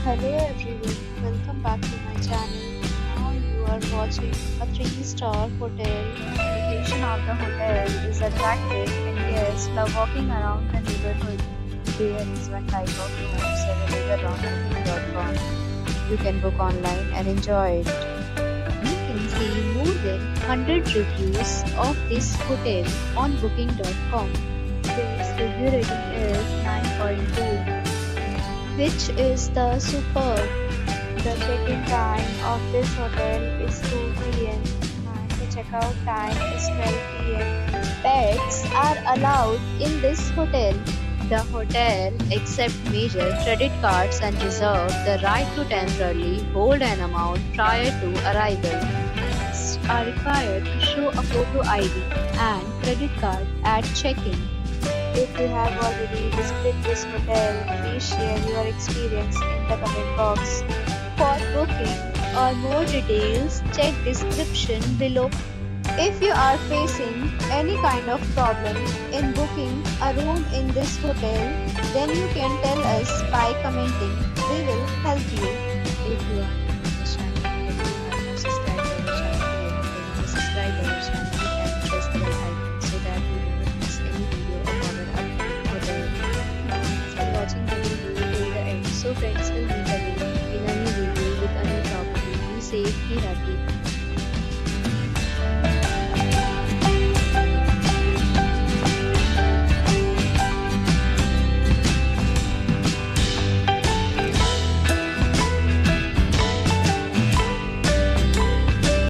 Hello everyone, welcome back to my channel. Now you are watching a 3-star hotel. The location of the hotel is attractive and guests love walking around the neighborhood. There is one type of rooms available on booking.com. You can book online and enjoy it. You can see more than 100 reviews of this hotel on booking.com. Its review rating is 9.2, which is the superb. The check-in time of this hotel is 2 p.m. and the checkout time is 12 p.m. Pets are allowed in this hotel. The hotel accepts major credit cards and reserves the right to temporarily hold an amount prior to arrival. Guests are required to show a photo ID and credit card at check-in. If you have already visited this hotel, please share your experience in the comment box. For booking or more details, check description below. If you are facing any kind of problem in booking a room in this hotel, then you can tell us by commenting. We will help you. If you are new to this channel and you have not subscribed to our channel yet, then please subscribe to our channel and press the bell icon so that you do not miss any video of our upcoming hotel. Thanks for watching the video till the end. So friends, will meet again in a new video with a new property. Be safe, be happy.